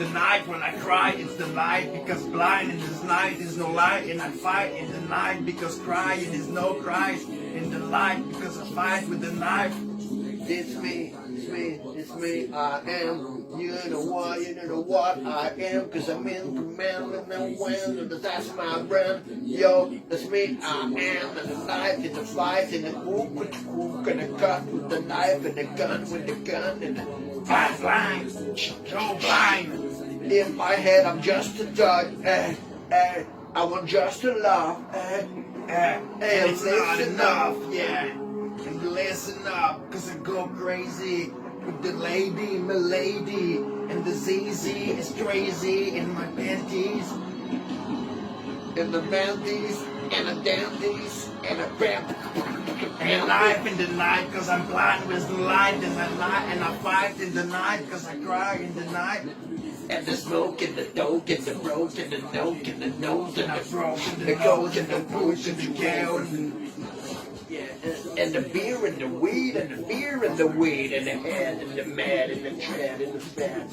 the night when I cry, it's the light, because blind in this night is no light, and I fight in the night because crying is no Christ. In the light because I fight with the knife. It's me, it's me, it's me, I am. You know what I am, cause I'm in command and I'm when, that's my brand. Yo, that's me, I am, and the knife in the fight, and the hook with the hook, and the cut with the knife, and the gun with the gun, and the blind, so blind. In my head I'm just a dog, I want just to love, and it's not enough, yeah. And listen up, cause I go crazy with the lady, my lady, and the ZZ is crazy in my panties, and the panties, and the dandies, and the pimp, and life in the night, cause I'm blind with the light, and I fight in the night, cause I cry in the night. And the smoke, and the dope, and the road, and the note, and the nose, and the throat, and the goat, and the push, and the cow, and the beer, and the weed, and the beer, and the weed, and the head, and the mad, and the tread, and the fat.